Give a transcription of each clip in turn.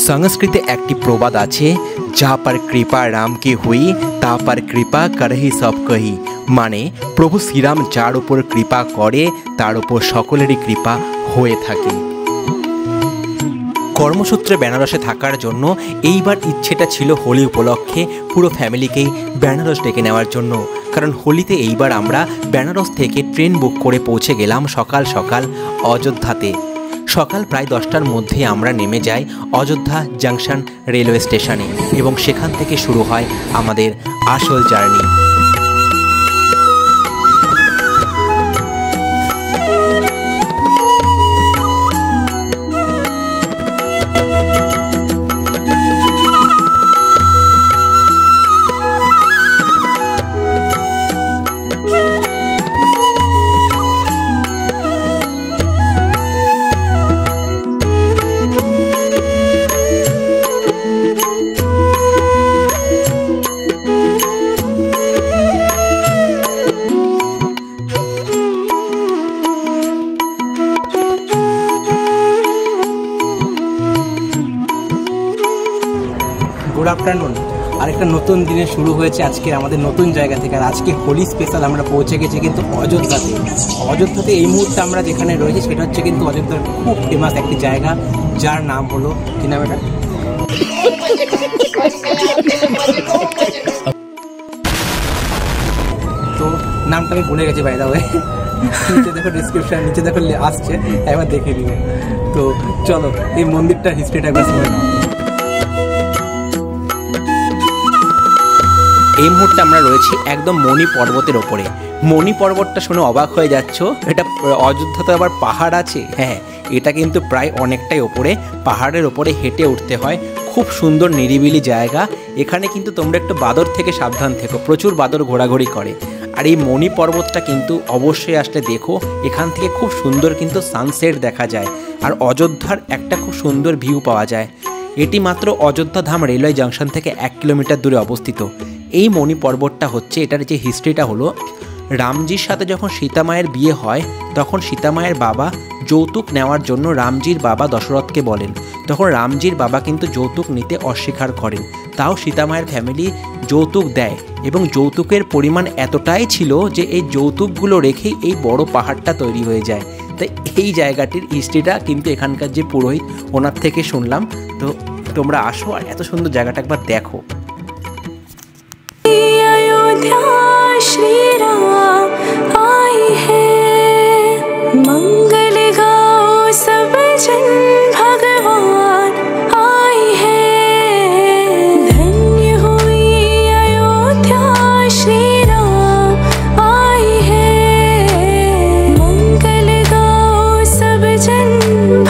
संस्कृते एक प्रबाद आछे, जा पर कृपा राम की हुई ता पर कृपा करही सब कही। माने प्रभु श्रीराम जार ओपर कृपा करे तार ओपर सकलेरই कृपा হয়ে থাকে। কর্মসূত্রে বেনারসে থাকার জন্য এইবার ইচ্ছেটা ছিল হোলি উপলক্ষে পুরো ফ্যামিলিকেই বেনারস ডেকে নেওয়ার জন্য। কারণ হোলিতে এইবার আমরা বেনারস থেকে ট্রেন বুক করে পৌঁছে গেলাম সকাল সকাল অযোধ্যাতে। সকাল প্রায় 10টার মধ্যে আমরা নেমে যাই অযোধ্যা জাংশন রেলওয়ে স্টেশনে এবং সেখান থেকে শুরু হয় আমাদের আসল জার্নি। गुड आफ्टरनून और एक नतून दिन शुरू होयेछे आजके आमादेर नतून जायगा थेके। आज के होली स्पेशल आमरा पौঁছে गेছি किन्तु अयोध्याते। अयोध्याते এই মুহূর্তে আমরা যেখানে রয়েছি সেটা হচ্ছে কিন্তু অযোধ্যার খুব ফেমাস একটি জায়গা যার নাম হলো কি নাম এটা তো নামটা আমি ভুলে গেছি বাই দা ওয়ে। নিচে দেখো ডেসক্রিপশন নিচে দেখো আসছে একবার দেখে নিও। তো চলো এই মন্দিরটার হিস্ট্রিটা একবার শুনে নাও। এই মুহূর্তে আমরা রয়েছি একদম মণি পর্বতের ওপরে। মণি পর্বতটা শুনে অবাক হয়ে যাচ্ছ, এটা অযোধ্যাতে আবার পাহাড় আছে? হ্যাঁ, এটা কিন্তু প্রায় অনেকটাই ওপরে, পাহাড়ের ওপরে হেঁটে উঠতে হয়। খুব সুন্দর নিরিবিলি জায়গা। এখানে কিন্তু তোমরা একটু বাদর থেকে সাবধান থেকো, প্রচুর বাদর ঘোরাঘুরি করে। আর এই মণি পর্বতটা কিন্তু অবশ্যই আসলে দেখো, এখান থেকে খুব সুন্দর কিন্তু সানসেট দেখা যায় আর অযোধ্যার একটা খুব সুন্দর ভিউ পাওয়া যায়। এটি মাত্র অযোধ্যা ধাম রেলওয়ে জাংশন থেকে 1 কিলোমিটার দূরে অবস্থিত। এই মণি পর্বতটা হচ্ছে, এটার যে হিস্ট্রিটা হলো, রামজির সাথে যখন সীতা মায়ের বিয়ে হয় তখন সীতা মায়ের বাবা যৌতুক নেওয়ার জন্য রামজির বাবা দশরথকে বলেন। তখন রামজির বাবা কিন্তু যৌতুক নিতে অস্বীকার করেন, তাও সীতা মায়ের ফ্যামিলি যৌতুক দেয় এবং যৌতুকের পরিমাণ এতটাই ছিল যে এই যৌতুকগুলো রেখেই এই বড় পাহাড়টা তৈরি হয়ে যায়। তাই এই জায়গাটির হিস্ট্রিটা কিন্তু এখানকার যে পুরোহিত ওনার থেকে শুনলাম। তো তোমরা আসো আর এত সুন্দর জায়গাটা একবার দেখো। श्री राम आई है, मंगल गाओ सब जन, भगवान आई है। धन्य हुई अयोध्या, श्री राम आई है। मंगल गाओ सब जन,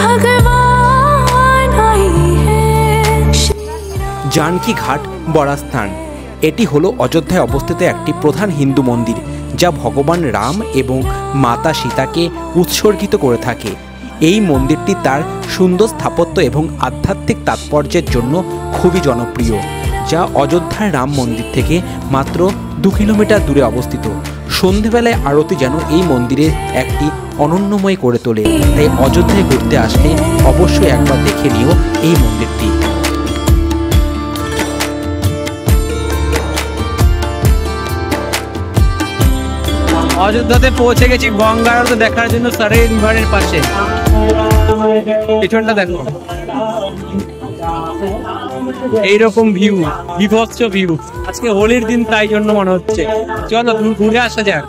भगवान आई है। जानकी घाट बड़ा स्थान। এটি হলো অযোধ্যায় অবস্থিত একটি প্রধান হিন্দু মন্দির যা ভগবান রাম এবং মাতা সীতাকে উৎসর্গিত করে থাকে। এই মন্দিরটি তার সুন্দর স্থাপত্য এবং আধ্যাত্মিক তাৎপর্যের জন্য খুবই জনপ্রিয়, যা অযোধ্যার রাম মন্দির থেকে মাত্র 2 কিলোমিটার দূরে অবস্থিত। সন্ধেবেলায় আরতি যেন এই মন্দিরের একটি অনন্যময় করে তোলে। তাই অযোধ্যায় ঘুরতে আসলে অবশ্যই একবার দেখে নিও এই মন্দিরটি। অযোধ্যাতে পৌঁছে গেছি গঙ্গা আরতি দেখার জন্য সারে রিভারের পাশে। পিছনটা দেখো, এইরকম ভিউ, বিভৎস ভিউ। আজকে হোলির দিন তাই জন্য মনে হচ্ছে। চলো ঘুরে আসা যাক।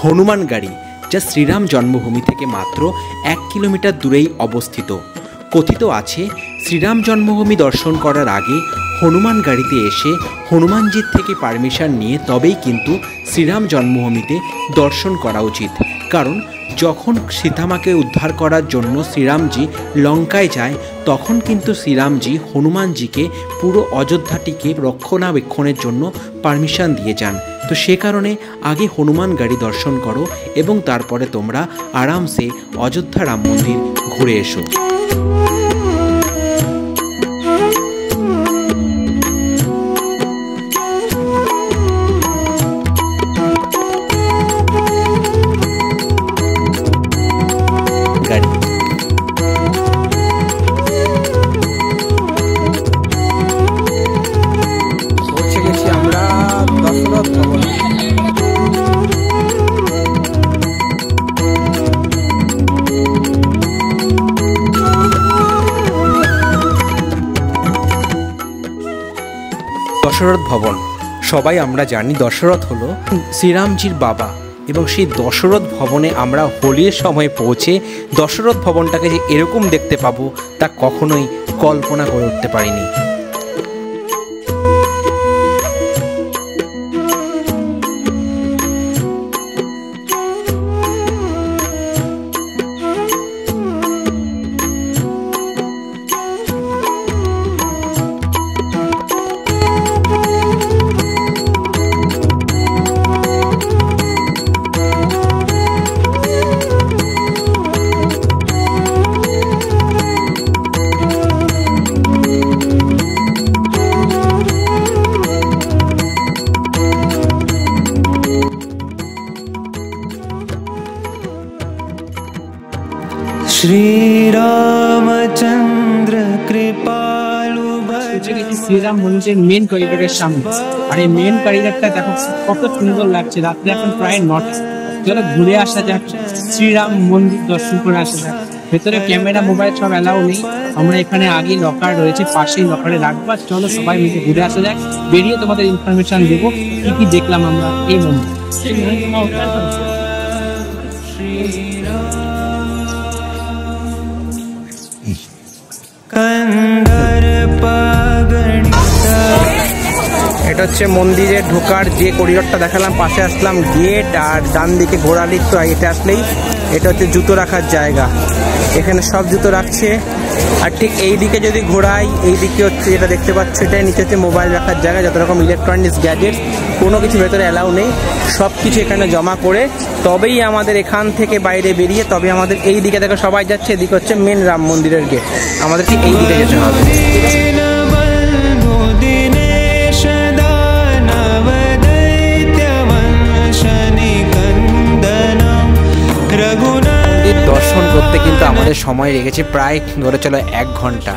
হনুমানগাড়ি, যা শ্রীরাম জন্মভূমি থেকে মাত্র 1 কিলোমিটার দূরেই অবস্থিত। কথিত আছে শ্রীরাম জন্মভূমি দর্শন করার আগে হনুমানগাড়িতে এসে হনুমানজির থেকে পারমিশন নিয়ে তবেই কিন্তু শ্রীরাম জন্মভূমিতে দর্শন করা উচিত। কারণ যখন সীতামাকে উদ্ধার করার জন্য শ্রীরামজি লঙ্কায় যায়, তখন কিন্তু শ্রীরামজি হনুমানজিকে পুরো অযোধ্যাটিকে রক্ষণাবেক্ষণের জন্য পারমিশন দিয়ে যান। তো সে কারণে আগে হনুমান গাড়ি দর্শন করো এবং তারপরে তোমরা আরামসে অযোধ্যা রাম মন্দির ঘুরে এসো। দশরথ ভবন, সবাই আমরা জানি দশরথ হলো শ্রীরামজির বাবা, এবং সেই দশরথ ভবনে আমরা হোলির সময় পৌঁছে দশরথ ভবনটাকে যে এরকম দেখতে পাবো তা কখনোই কল্পনা করে উঠতে পারিনি। শ্রীরামচন্দ্র কৃপালু শ্রীরাম মন্দিরের মেন করিডোরের সামনে, আর এই মেন করিডোরটা দেখো কত সুন্দর লাগছে। রাত্রে এখন প্রায় 9টা। চলো ঘুরে আসা যাক, শ্রীরাম মন্দির দর্শন করে আসা যাক। ভেতরে ক্যামেরা মোবাইল সব অ্যালাউ নেই। আমরা এখানে আগে লকার রয়েছে, পাশেই লকারে রাখবো। চলো সবাই মিলে ঘুরে আসা যাক, বেরিয়ে তোমাদের ইনফরমেশন দেবো কি কি দেখলাম আমরা এই মন্দির। এটা হচ্ছে মন্দিরে ঢোকার যে করিডোরটা দেখালাম, পাশে আসলাম গেট, আর ডান দিকে ঘোরালি তো এটা আসলেই এটা হচ্ছে জুতো রাখার জায়গা। এখানে সব জুতো রাখছে। আর ঠিক এই দিকে যদি ঘোরাই, এই দিকে হচ্ছে যেটা দেখতে পাচ্ছ, এটাই নিচে হচ্ছে মোবাইল রাখার জায়গা। যত রকম ইলেকট্রনিক্স গ্যাজেটস কোনো কিছু ভেতরে অ্যালাউ নেই, সব কিছু এখানে জমা করে তবেই আমাদের এখান থেকে বাইরে বেরিয়ে তবে আমাদের এই দিকে দেখো সবাই যাচ্ছে, এদিকে হচ্ছে মেন রাম মন্দিরের গেট। আমাদেরকে এই দিকে যেতে হবে। দর্শন করতে কিন্তু আমাদের সময় লেগেছে প্রায় ধরে চলো 1 ঘন্টা।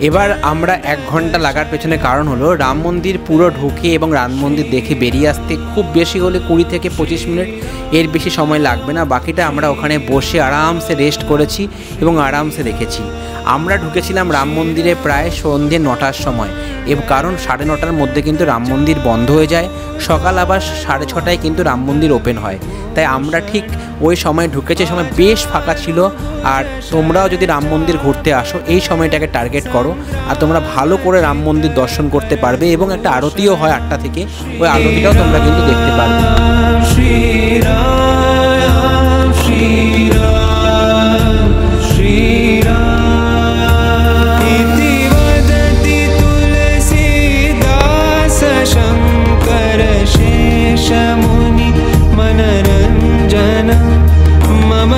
এবার আমরা 1 ঘন্টা লাগার পেছনে কারণ হলো রাম মন্দির পুরো ঢুকে এবং রাম মন্দির দেখে বেরিয়ে আসতে খুব বেশি হলে 20 থেকে 25 মিনিট, এর বেশি সময় লাগবে না। বাকিটা আমরা ওখানে বসে আরামসে রেস্ট করেছি এবং আরামসে দেখেছি। আমরা ঢুকেছিলাম রাম মন্দিরে প্রায় সন্ধ্যে 9টার সময়, এবং কারণ 9:30টার মধ্যে কিন্তু রাম মন্দির বন্ধ হয়ে যায়। সকাল আবার 6:30টায় কিন্তু রাম মন্দির ওপেন হয়। তাই আমরা ঠিক ওই সময় ঢুকেছি, সময় বেশ ফাঁকা ছিল। আর তোমরাও যদি রাম মন্দির ঘুরতে আসো এই সময়টাকে টার্গেট করো, আর তোমরা ভালো করে রাম মন্দির দর্শন করতে পারবে। এবং একটা আরতিও হয় 8টা থেকে, ওই আরতিটাও তোমরা কিন্তু দেখতে পারবে। शंकर शेष मुनि मनरंजन मम